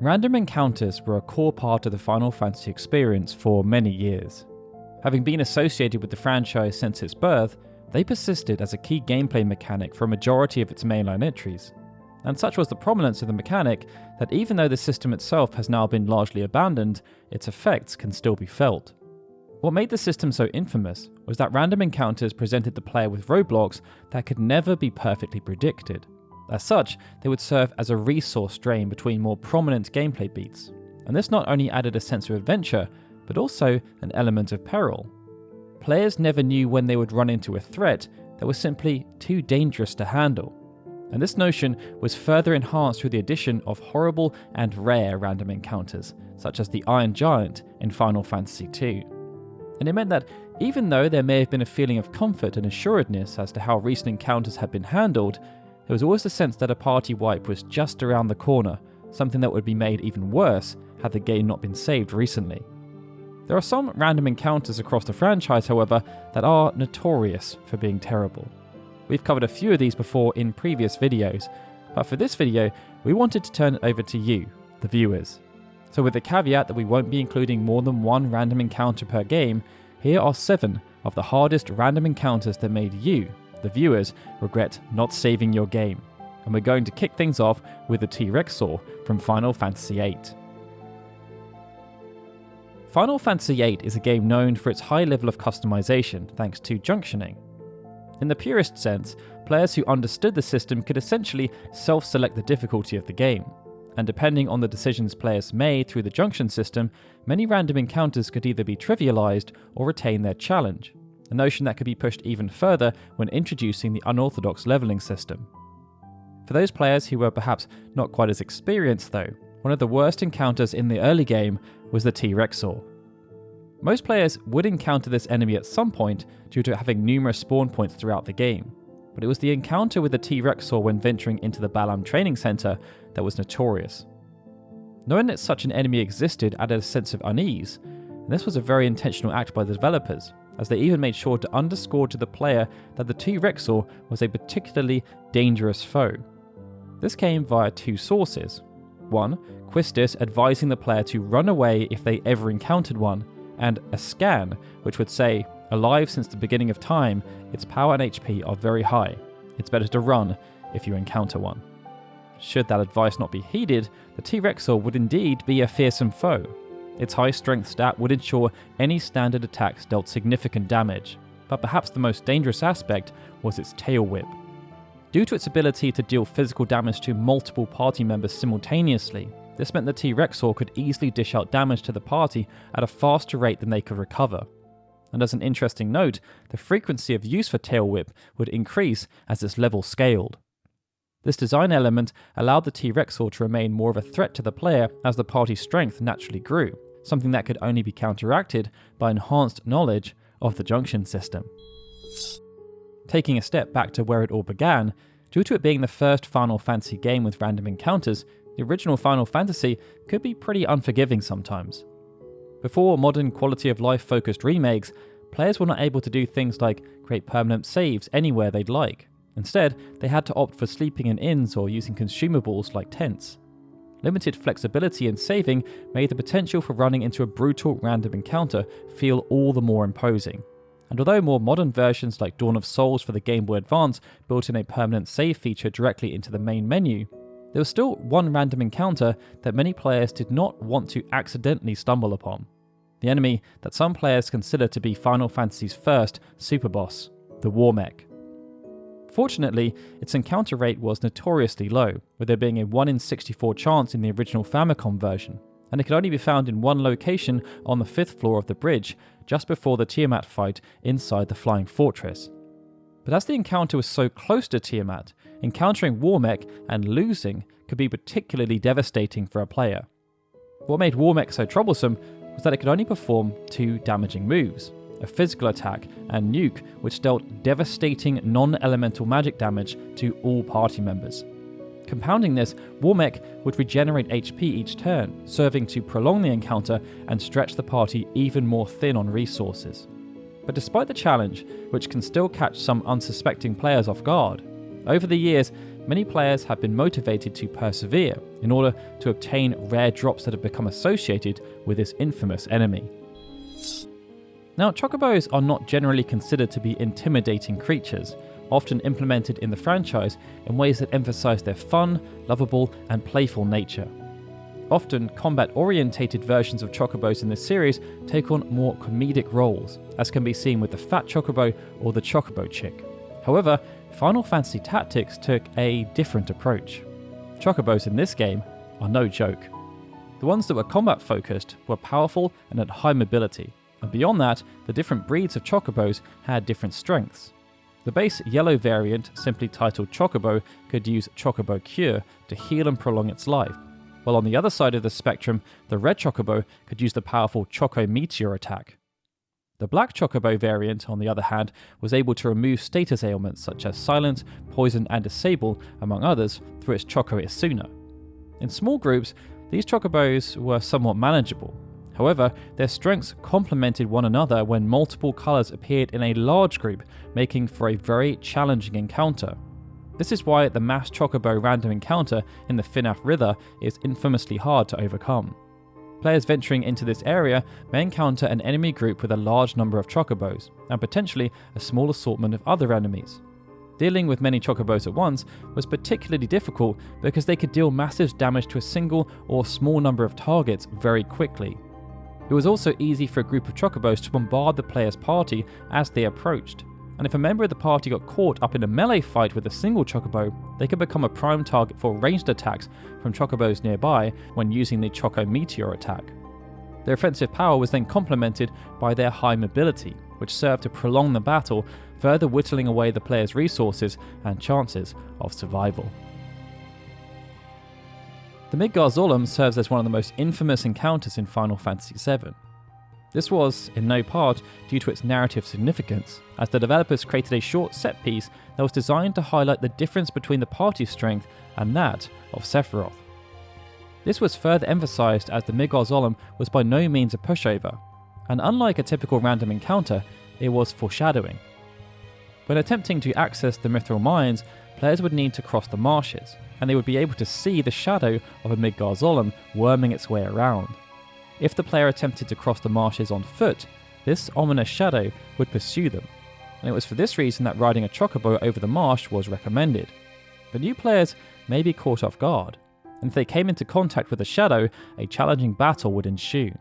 Random encounters were a core part of the Final Fantasy experience for many years. Having been associated with the franchise since its birth, they persisted as a key gameplay mechanic for a majority of its mainline entries. And such was the prominence of the mechanic that even though the system itself has now been largely abandoned, its effects can still be felt. What made the system so infamous was that random encounters presented the player with roadblocks that could never be perfectly predicted. As such, they would serve as a resource drain between more prominent gameplay beats, and this not only added a sense of adventure, but also an element of peril. Players never knew when they would run into a threat that was simply too dangerous to handle, and this notion was further enhanced through the addition of horrible and rare random encounters, such as the Iron Giant in Final Fantasy II. And it meant that even though there may have been a feeling of comfort and assuredness as to how recent encounters had been handled, there was always the sense that a party wipe was just around the corner, something that would be made even worse had the game not been saved recently. There are some random encounters across the franchise, however, that are notorious for being terrible. We've covered a few of these before in previous videos, but for this video, we wanted to turn it over to you, the viewers. So with the caveat that we won't be including more than one random encounter per game, here are 7 of the hardest random encounters that made you, the viewers, regret not saving your game. And we're going to kick things off with the TRex Saw from Final Fantasy VIII. Final Fantasy VIII is a game known for its high level of customization thanks to junctioning. In the purest sense, players who understood the system could essentially self-select the difficulty of the game. And depending on the decisions players made through the junction system, many random encounters could either be trivialized or retain their challenge, a notion that could be pushed even further when introducing the unorthodox leveling system. For those players who were perhaps not quite as experienced though, one of the worst encounters in the early game was the TRex Saw. Most players would encounter this enemy at some point due to having numerous spawn points throughout the game, but it was the encounter with the TRex Saw when venturing into the Balam training center that was notorious. Knowing that such an enemy existed added a sense of unease, and this was a very intentional act by the developers, as they even made sure to underscore to the player that the TRex Saw was a particularly dangerous foe. This came via 2 sources. One, Quistis advising the player to run away if they ever encountered one, and a scan which would say, alive since the beginning of time, its power and HP are very high. It's better to run if you encounter one. Should that advice not be heeded, the TRex Saw would indeed be a fearsome foe. Its high strength stat would ensure any standard attacks dealt significant damage, but perhaps the most dangerous aspect was its tail whip. Due to its ability to deal physical damage to multiple party members simultaneously, this meant the TRex Saw could easily dish out damage to the party at a faster rate than they could recover. And as an interesting note, the frequency of use for tail whip would increase as its level scaled. This design element allowed the TRex Saw to remain more of a threat to the player as the party's strength naturally grew, something that could only be counteracted by enhanced knowledge of the junction system. Taking a step back to where it all began, due to it being the first Final Fantasy game with random encounters, the original Final Fantasy could be pretty unforgiving sometimes. Before modern quality of life focused remakes, players were not able to do things like create permanent saves anywhere they'd like. Instead, they had to opt for sleeping in inns or using consumables like tents. Limited flexibility in saving made the potential for running into a brutal random encounter feel all the more imposing. And although more modern versions like Dawn of Souls for the Game Boy Advance built in a permanent save feature directly into the main menu, there was still one random encounter that many players did not want to accidentally stumble upon. The enemy that some players consider to be Final Fantasy's first super boss, the Warmech. Fortunately, its encounter rate was notoriously low, with there being a 1 in 64 chance in the original Famicom version, and it could only be found in one location on the 5th floor of the bridge, just before the Tiamat fight inside the Flying Fortress. But as the encounter was so close to Tiamat, encountering Warmech and losing could be particularly devastating for a player. What made Warmech so troublesome was that it could only perform 2 damaging moves, a physical attack and nuke which dealt devastating non-elemental magic damage to all party members. Compounding this, Warmech would regenerate HP each turn, serving to prolong the encounter and stretch the party even more thin on resources. But despite the challenge, which can still catch some unsuspecting players off guard, over the years, many players have been motivated to persevere in order to obtain rare drops that have become associated with this infamous enemy. Now, chocobos are not generally considered to be intimidating creatures, often implemented in the franchise in ways that emphasize their fun, lovable, and playful nature. Often, combat-orientated versions of chocobos in this series take on more comedic roles, as can be seen with the Fat Chocobo or the Chocobo Chick. However, Final Fantasy Tactics took a different approach. Chocobos in this game are no joke. The ones that were combat-focused were powerful and had high mobility, and beyond that, the different breeds of chocobos had different strengths. The base yellow variant, simply titled Chocobo, could use Chocobo Cure to heal and prolong its life, while on the other side of the spectrum, the red Chocobo could use the powerful Choco Meteor attack. The black Chocobo variant, on the other hand, was able to remove status ailments such as silence, poison, and disable, among others, through its Choco Isuna. In small groups, these Chocobos were somewhat manageable. However, their strengths complemented one another when multiple colours appeared in a large group, making for a very challenging encounter. This is why the mass Chocobo random encounter in the FNAF Rither is infamously hard to overcome. Players venturing into this area may encounter an enemy group with a large number of Chocobos, and potentially a small assortment of other enemies. Dealing with many Chocobos at once was particularly difficult because they could deal massive damage to a single or small number of targets very quickly. It was also easy for a group of Chocobos to bombard the player's party as they approached, and if a member of the party got caught up in a melee fight with a single Chocobo, they could become a prime target for ranged attacks from Chocobos nearby when using the Choco Meteor attack. Their offensive power was then complemented by their high mobility, which served to prolong the battle, further whittling away the player's resources and chances of survival. The Midgarum serves as one of the most infamous encounters in Final Fantasy VII. This was, in no part, due to its narrative significance, as the developers created a short set piece that was designed to highlight the difference between the party's strength and that of Sephiroth. This was further emphasised as the Midgarum was by no means a pushover, and unlike a typical random encounter, it was foreshadowing. When attempting to access the Mithril Mines, players would need to cross the marshes, and they would be able to see the shadow of a Midgarum worming its way around. If the player attempted to cross the marshes on foot, this ominous shadow would pursue them, and it was for this reason that riding a Chocobo over the marsh was recommended. But new players may be caught off guard, and if they came into contact with the shadow, a challenging battle would ensue.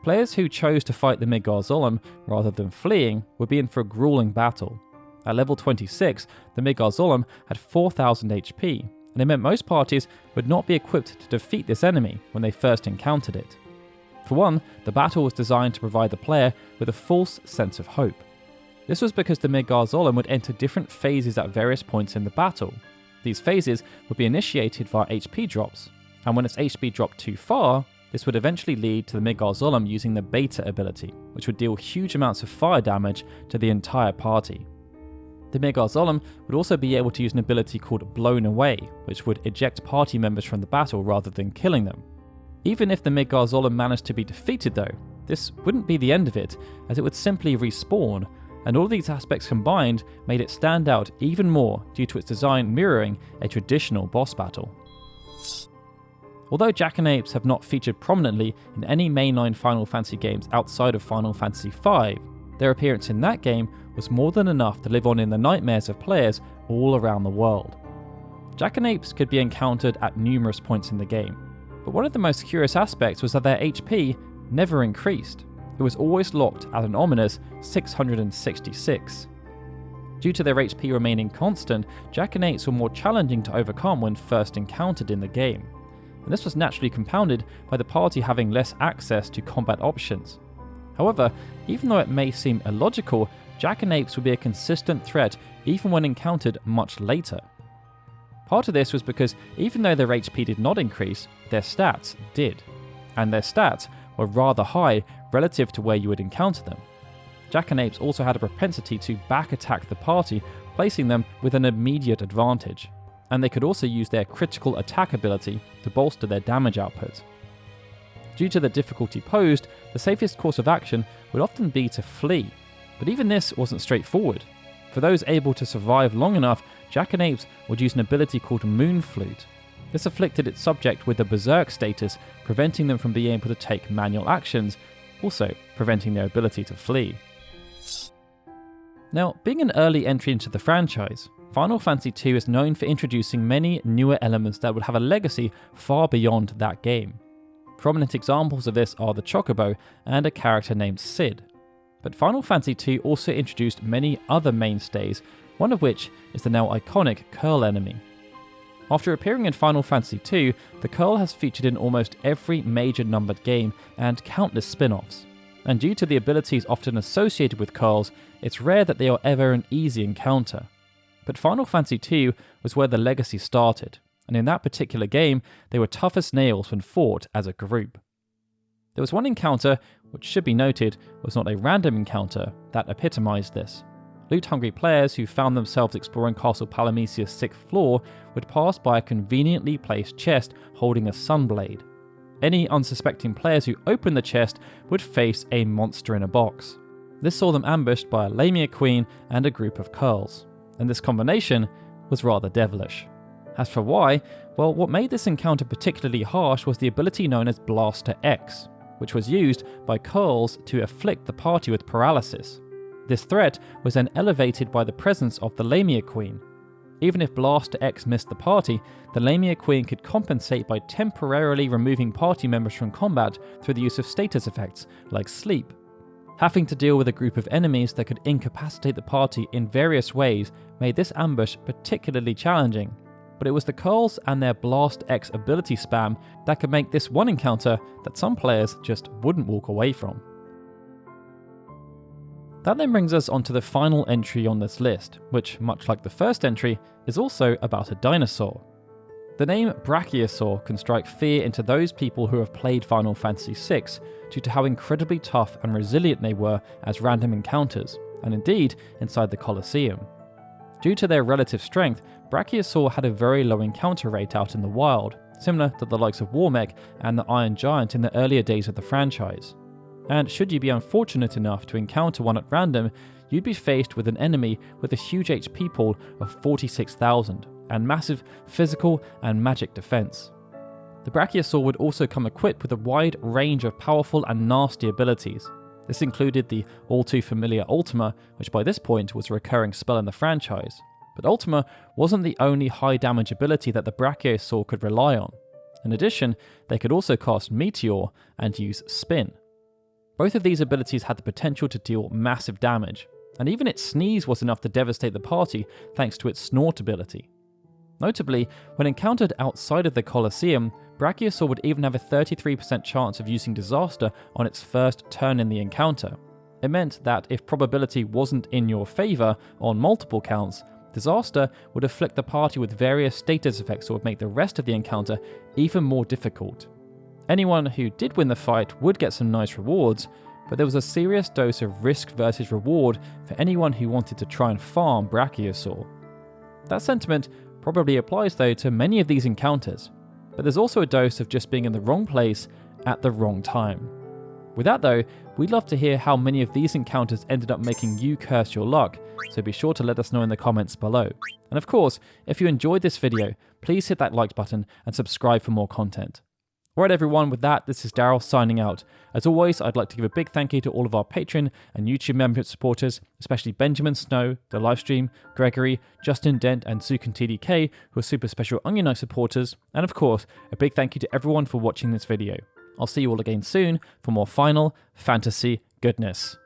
Players who chose to fight the Midgarum rather than fleeing would be in for a grueling battle. At level 26, the Midgarum had 4,000 HP, and it meant most parties would not be equipped to defeat this enemy when they first encountered it. For one, the battle was designed to provide the player with a false sense of hope. This was because the Midgarum would enter different phases at various points in the battle. These phases would be initiated via HP drops, and when its HP dropped too far, this would eventually lead to the Midgarum using the Beta ability, which would deal huge amounts of fire damage to the entire party. The Midgarum would also be able to use an ability called Blown Away, which would eject party members from the battle rather than killing them. Even if the Midgarum managed to be defeated though, this wouldn't be the end of it, as it would simply respawn, and all of these aspects combined made it stand out even more due to its design mirroring a traditional boss battle. Although Jak and Apes have not featured prominently in any mainline Final Fantasy games outside of Final Fantasy V, their appearance in that game was more than enough to live on in the nightmares of players all around the world. Jak and Apes could be encountered at numerous points in the game, but one of the most curious aspects was that their HP never increased. It was always locked at an ominous 666. Due to their HP remaining constant, Jak and Apes were more challenging to overcome when first encountered in the game, and this was naturally compounded by the party having less access to combat options. However, even though it may seem illogical, Jak and Apes would be a consistent threat even when encountered much later. Part of this was because even though their HP did not increase, their stats did, and their stats were rather high relative to where you would encounter them. Jak and Apes also had a propensity to back attack the party, placing them with an immediate advantage, and they could also use their critical attack ability to bolster their damage output. Due to the difficulty posed, the safest course of action would often be to flee, but even this wasn't straightforward. For those able to survive long enough Apes would use an ability called Moon Flute. This afflicted its subject with a berserk status, preventing them from being able to take manual actions, also preventing their ability to flee. Now, being an early entry into the franchise, Final Fantasy II is known for introducing many newer elements that would have a legacy far beyond that game. Prominent examples of this are the Chocobo and a character named Sid. But Final Fantasy II also introduced many other mainstays, one of which is the now iconic Curl enemy. After appearing in Final Fantasy II, the Curl has featured in almost every major numbered game and countless spin-offs. And due to the abilities often associated with Curls, it's rare that they are ever an easy encounter. But Final Fantasy II was where the legacy started, and in that particular game, they were tough as nails when fought as a group. There was one encounter, which should be noted was not a random encounter, that epitomized this. Loot-hungry players who found themselves exploring Castle Palamecia's 6th floor would pass by a conveniently placed chest holding a sunblade. Any unsuspecting players who opened the chest would face a monster in a box. This saw them ambushed by a Lamia Queen and a group of Curls, and this combination was rather devilish. As for why, well, what made this encounter particularly harsh was the ability known as Blaster X, which was used by Curls to afflict the party with paralysis. This threat was then elevated by the presence of the Lamia Queen. Even if Blaster X missed the party, the Lamia Queen could compensate by temporarily removing party members from combat through the use of status effects like sleep. Having to deal with a group of enemies that could incapacitate the party in various ways made this ambush particularly challenging, but it was the Curls and their Blast X ability spam that could make this one encounter that some players just wouldn't walk away from. That then brings us onto the final entry on this list, which, much like the first entry, is also about a dinosaur. The name Brachiosaur can strike fear into those people who have played Final Fantasy VI due to how incredibly tough and resilient they were as random encounters, and indeed inside the Colosseum. Due to their relative strength, Brachiosaur had a very low encounter rate out in the wild, similar to the likes of Warmech and the Iron Giant in the earlier days of the franchise. And should you be unfortunate enough to encounter one at random, you'd be faced with an enemy with a huge HP pool of 46,000 and massive physical and magic defense. The Brachiosaur would also come equipped with a wide range of powerful and nasty abilities. This included the all too familiar Ultima, which by this point was a recurring spell in the franchise. But Ultima wasn't the only high damage ability that the Brachiosaur could rely on. In addition, they could also cast Meteor and use Spin. Both of these abilities had the potential to deal massive damage, and even its sneeze was enough to devastate the party thanks to its snort ability. Notably, when encountered outside of the Colosseum, Brachiosaur would even have a 33% chance of using Disaster on its first turn in the encounter. It meant that if probability wasn't in your favour on multiple counts, Disaster would afflict the party with various status effects that would make the rest of the encounter even more difficult. Anyone who did win the fight would get some nice rewards, but there was a serious dose of risk versus reward for anyone who wanted to try and farm Brachiosaur. That sentiment probably applies though to many of these encounters, but there's also a dose of just being in the wrong place at the wrong time. With that though, we'd love to hear how many of these encounters ended up making you curse your luck, so be sure to let us know in the comments below. And of course, if you enjoyed this video, please hit that like button and subscribe for more content. Alright everyone, with that, this is Darryl signing out. As always, I'd like to give a big thank you to all of our Patreon and YouTube membership supporters, especially Benjamin Snow, The Livestream, Gregory, Justin Dent and Sukin TDK, who are super special Onion Knight supporters, and of course, a big thank you to everyone for watching this video. I'll see you all again soon for more Final Fantasy goodness.